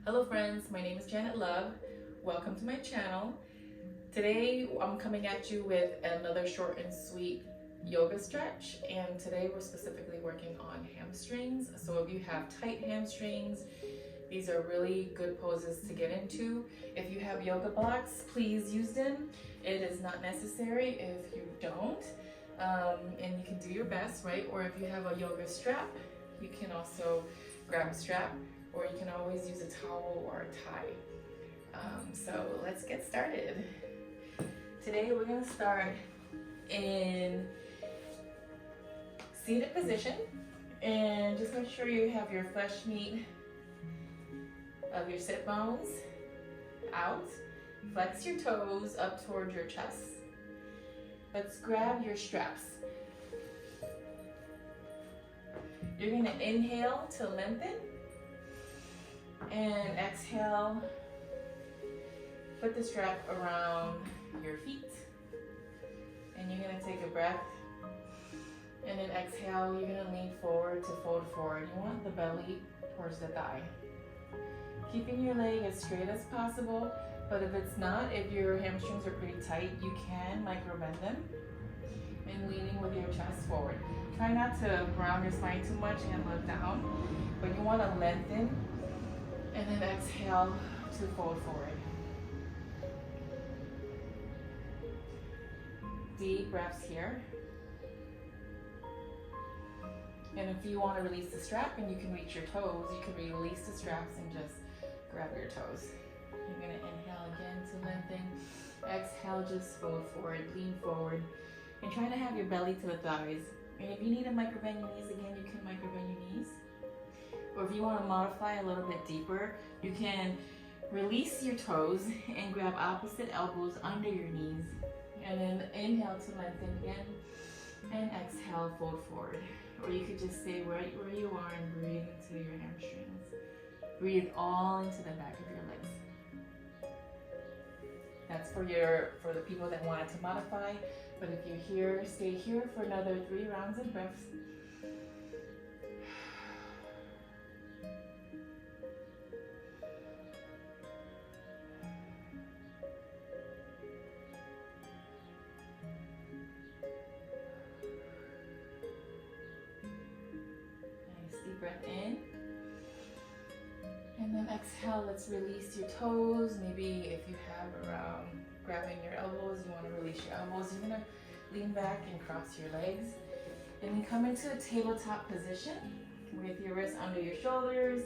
Hello friends, my name is Janet Love. Welcome to my channel. Today I'm coming at you with another short and sweet yoga stretch, and today we're specifically working on hamstrings. So if you have tight hamstrings, these are really good poses to get into. If you have yoga blocks, please use them. It is not necessary if you don't, and you can do your best, right? Or if you have a yoga strap, you can also grab a strap, or you can always use a towel or a tie. So let's get started. Today we're gonna start in seated position, and just make sure you have your flesh meat of your sit bones out. Flex your toes up towards your chest. Let's grab your straps. You're gonna inhale to lengthen, and exhale, put the strap around your feet, and you're gonna take a breath, and then exhale, you're gonna lean forward to fold forward. You want the belly towards the thigh. Keeping your leg as straight as possible, but if it's not, if your hamstrings are pretty tight, you can micro bend them, and leaning with your chest forward. Try not to round your spine too much and look down, but you wanna lengthen, and then exhale to fold forward. Deep breaths here. And if you want to release the strap and you can reach your toes, you can release the straps and just grab your toes. You're going to inhale again to lengthen. Exhale, just fold forward, lean forward. And try to have your belly to the thighs. And if you need to micro bend your knees again, you can micro bend your knees. Or if you want to modify a little bit deeper, you can release your toes and grab opposite elbows under your knees. And then inhale to lengthen again. And exhale, fold forward. Or you could just stay right where you are and breathe into your hamstrings. Breathe all into the back of your legs. That's for the people that wanted to modify. But if you're here, stay here for another 3 rounds of breaths. Deep breath in, and then exhale. Let's release your toes. Maybe if you have around grabbing your elbows, you want to release your elbows. You're going to lean back and cross your legs, and then come into a tabletop position with your wrists under your shoulders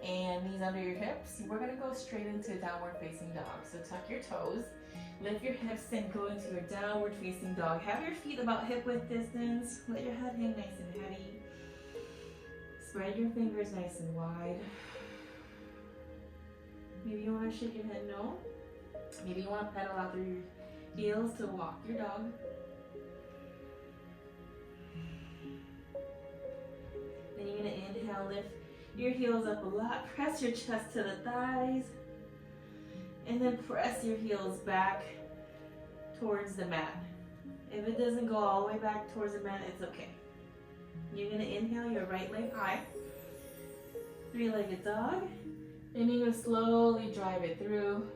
and knees under your hips. We're going to go straight into downward facing dog. So tuck your toes, lift your hips, and go into your downward facing dog. Have your feet about hip width distance. Let your head hang nice and heavy. Spread your fingers nice and wide. Maybe you want to shake your head no. Maybe you want to pedal out through your heels to walk your dog. Then you're going to inhale, lift your heels up a lot. Press your chest to the thighs. And then press your heels back towards the mat. If it doesn't go all the way back towards the mat, it's okay. You're going to inhale your right leg high, 3-legged dog, and you're going to slowly drive it through,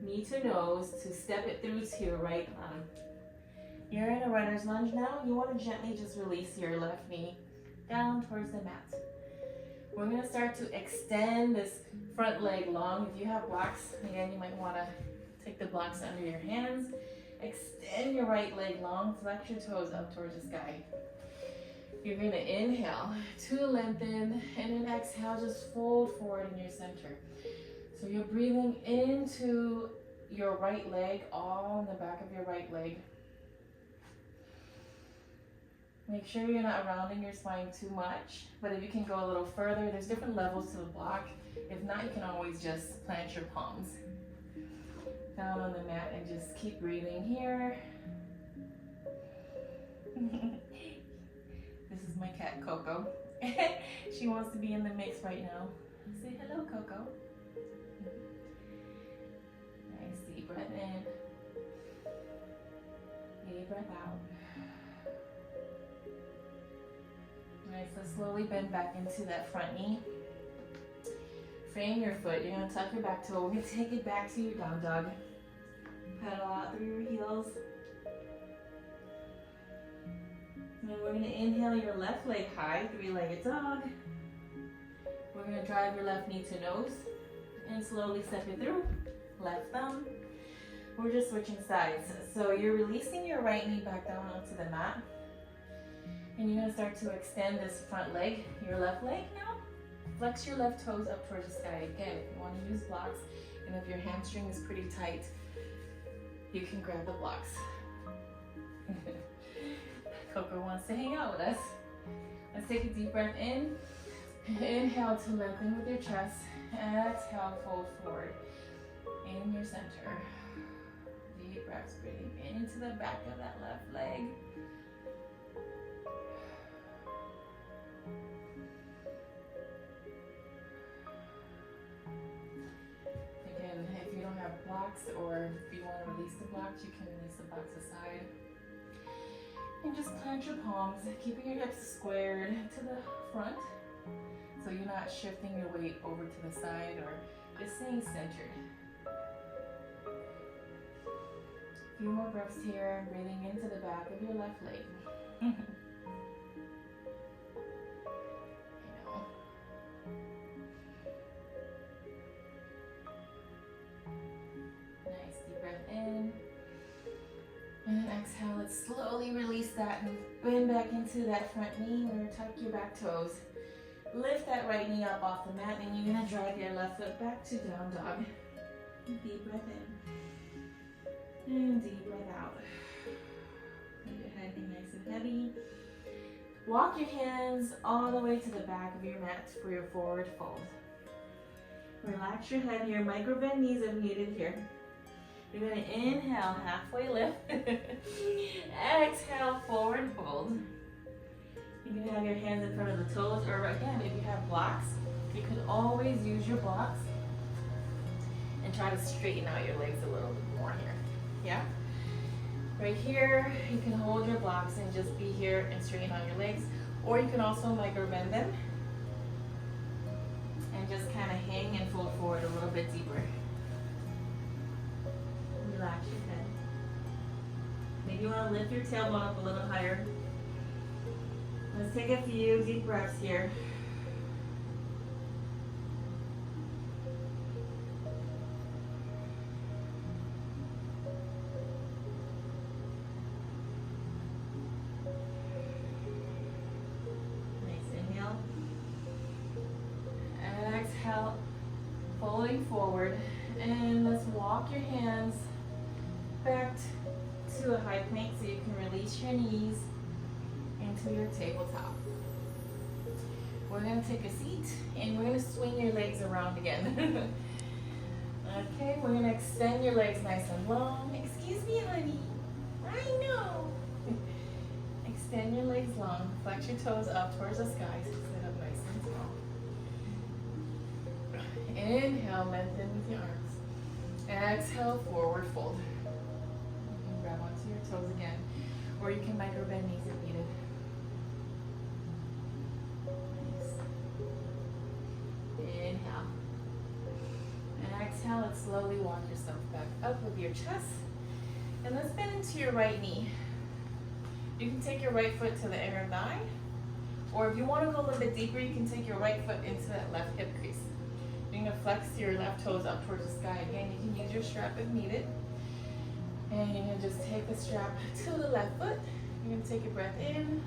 knee to nose, to step it through to your right arm. You're in a runner's lunge now. You want to gently just release your left knee down towards the mat. We're going to start to extend this front leg long. If you have blocks, again, you might want to take the blocks under your hands. Extend your right leg long, flex your toes up towards the sky. You're going to inhale to lengthen, and then exhale, just fold forward in your center. So you're breathing into your right leg, all in the back of your right leg. Make sure you're not rounding your spine too much, but if you can go a little further, there's different levels to the block. If not, you can always just plant your palms down on the mat and just keep breathing here. This is my cat, Coco. She wants to be in the mix right now. Say hello, Coco. Nice deep breath in. Deep breath out. Nice, so slowly bend back into that front knee. frame your foot. You're gonna tuck your back toe. We're gonna take it back to your down dog. Pedal out through your heels. And we're gonna inhale your left leg high, three-legged dog. We're gonna drive your left knee to nose and slowly step it through. Left thumb. We're just switching sides. So you're releasing your right knee back down onto the mat. And you're gonna start to extend this front leg, your left leg now. Flex your left toes up towards the sky. Again, if you wanna use blocks, and if your hamstring is pretty tight, you can grab the blocks. Coco wants to hang out with us. Let's take a deep breath in. Inhale to lengthen with your chest. Exhale, fold forward in your center. Deep breaths, breathing into the back of that left leg. Again, if you don't have blocks or if you want to release the blocks, you can release the blocks aside. And just plant your palms, keeping your hips squared to the front. So you're not shifting your weight over to the side or just staying centered. A few more breaths here, breathing into the back of your left leg. Nice, deep breath in. And then exhale, let's slowly release that and bend back into that front knee. We're gonna tuck your back toes. Lift that right knee up off the mat and you're gonna drive your left foot back to down dog. Deep breath in. And deep breath out. Let your head be nice and heavy. Walk your hands all the way to the back of your mat for your forward fold. Relax your head here. Micro bend knees if needed here. You're gonna inhale, halfway lift. Exhale, forward fold. You can have your hands in front of the toes, or again, if you have blocks, you can always use your blocks and try to straighten out your legs a little bit more here. Yeah? Right here, you can hold your blocks and just be here and straighten out your legs, or you can also micro bend them and just kind of hang and fold forward a little bit deeper. Relax your head. Maybe you want to lift your tailbone up a little higher. Let's take a few deep breaths here. Nice inhale. Exhale, folding forward. And let's walk your hands back to a high plank so you can release your knees into your tabletop. We're going to take a seat and we're going to swing your legs around again. Okay, we're going to extend your legs nice and long. Excuse me, honey. I know. Extend your legs long. Flex your toes up towards the sky. So sit up nice and tall. Inhale, lengthen with your arms. Exhale, forward fold. You can grab onto your toes again, or you can micro bend knees if needed. Inhale. And exhale, and slowly walk yourself back up with your chest. And let's bend into your right knee. You can take your right foot to the inner thigh, or if you want to go a little bit deeper, you can take your right foot into that left hip crease. You're going to flex your left toes up towards the sky. Again, you can use your strap if needed. And you're going to just take the strap to the left foot. You're going to take a breath in,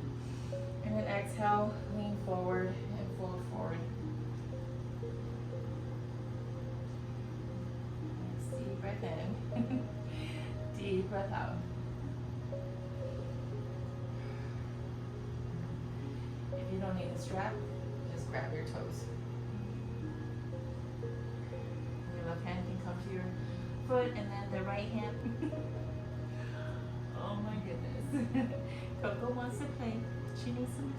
and then exhale, lean forward and fold forward. Deep breath in. Deep breath out. If you don't need the strap, just grab your toes. Your left hand can come to your foot, and then the right hand. Oh my goodness. Coco wants to play. She needs some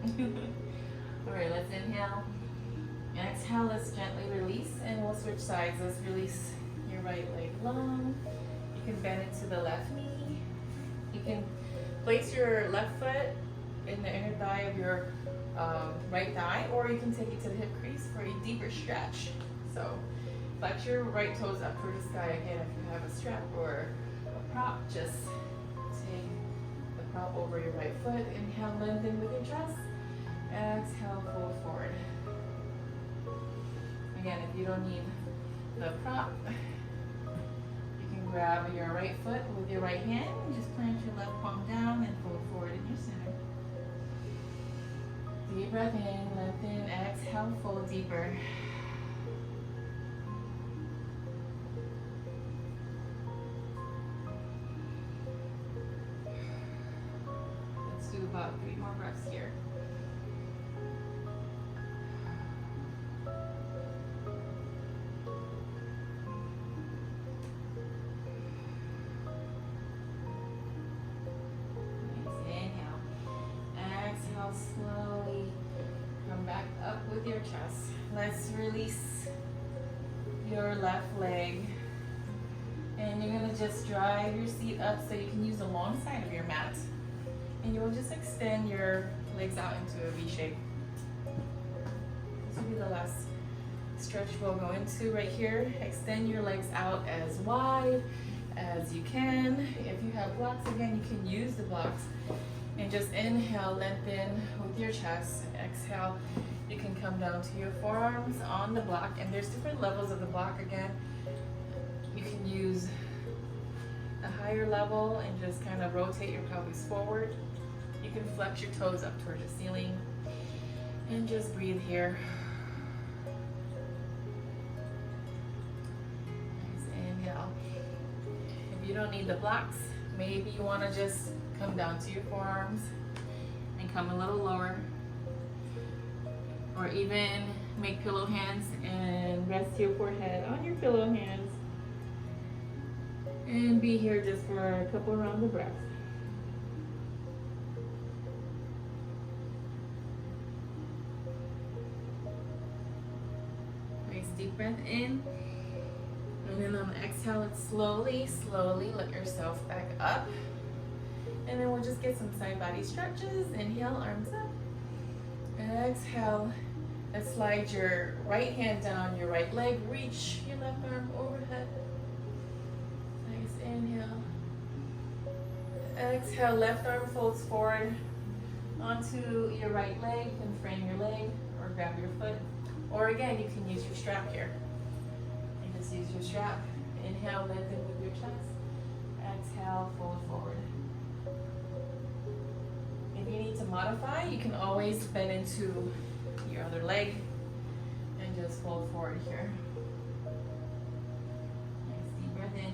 attention. All right, let's inhale. Exhale, let's gently release, and we'll switch sides. Let's release your right leg long. You can bend it to the left knee. You can place your left foot in the inner thigh of your right thigh, or you can take it to the hip crease for a deeper stretch. So flex your right toes up towards the sky. Again, if you have a strap or a prop, just take the prop over your right foot. Inhale, lengthen with your chest. Exhale, fold forward. Again, if you don't need the prop, you can grab your right foot with your right hand and just plant your left palm down and fold forward in your center. Deep breath in, lengthen, exhale, fold deeper. Let's do about 3 more breaths here. Slowly come back up with your chest. Let's release your left leg. And you're gonna just drive your seat up so you can use the long side of your mat. And you'll just extend your legs out into a V shape. This will be the last stretch we'll go into right here. Extend your legs out as wide as you can. If you have blocks, again, you can use the blocks. And just inhale, lengthen with your chest. Exhale, you can come down to your forearms on the block. And there's different levels of the block again. You can use a higher level and just kind of rotate your pelvis forward. You can flex your toes up towards the ceiling. And just breathe here. Nice inhale. If you don't need the blocks, maybe you want to just come down to your forearms and come a little lower, or even make pillow hands and rest your forehead on your pillow hands and be here just for a couple rounds of breath. Nice deep breath in, and then on the exhale, let's slowly let yourself back up. And then we'll just get some side body stretches. Inhale, arms up. Exhale, let's slide your right hand down your right leg. Reach your left arm overhead. Nice inhale. Exhale, left arm folds forward onto your right leg. You can frame your leg or grab your foot. Or again, you can use your strap here. And just use your strap. Inhale, lengthen with your chest. Exhale, fold forward. If you need to modify, you can always bend into your other leg and just fold forward here. Nice deep breath in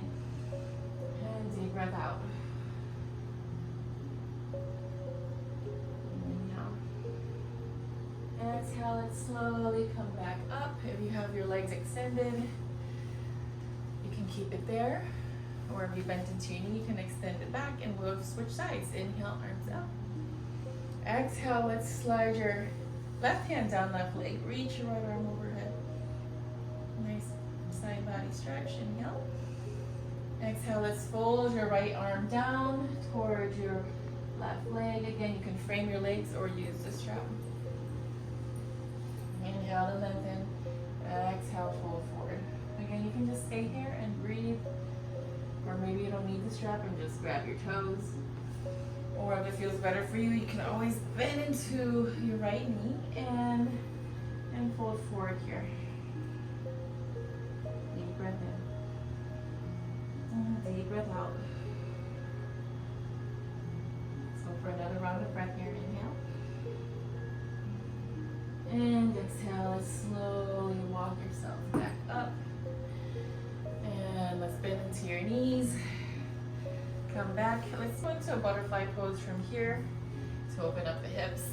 and deep breath out. Inhale. Exhale, and slowly come back up. If you have your legs extended, you can keep it there. Or if you bent into your knee, you can extend it back and we'll switch sides. Inhale, arms up. Exhale, let's slide your left hand down left leg. Reach your right arm overhead. Nice side body stretch. Inhale. Exhale, let's fold your right arm down towards your left leg. Again, you can frame your legs or use the strap. Inhale to lengthen. Exhale, fold forward. Again, you can just stay here and breathe. Or maybe you don't need the strap and just grab your toes. Or if it feels better for you, you can always bend into your right knee and fold forward here. Deep breath in. And deep breath out. So for another round of breath here, inhale. And exhale, let's slowly walk yourself back up. And let's bend into your knees. Come back. Let's go into a butterfly pose from here to open up the hips.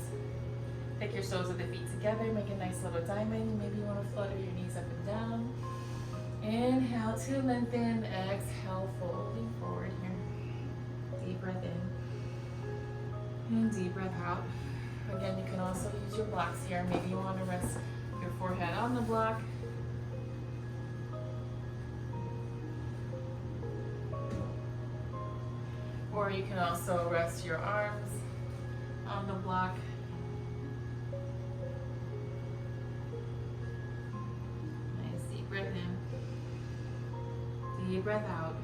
Take your soles of the feet together, make a nice little diamond. Maybe you want to flutter your knees up and down. Inhale to lengthen. Exhale, folding forward here. Deep breath in. And deep breath out. Again, you can also use your blocks here. Maybe you want to rest your forehead on the block. Or you can also rest your arms on the block. breath out.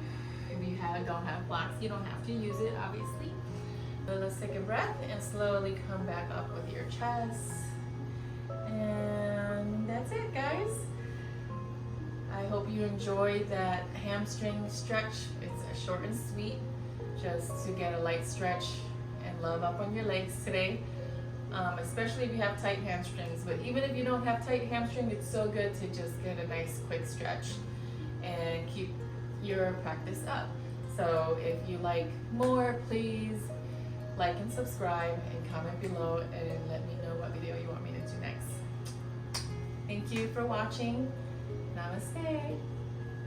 If you don't have blocks, you don't have to use it, obviously. So let's take a breath and slowly come back up with your chest. And that's it, guys. I hope you enjoyed that hamstring stretch. It's short and sweet, just to get a light stretch and love up on your legs today. Especially if you have tight hamstrings. But even if you don't have tight hamstrings, it's so good to just get a nice quick stretch and keep your practice up. So if you like more, please like and subscribe and comment below and let me know what video you want me to do next. Thank you for watching. Namaste.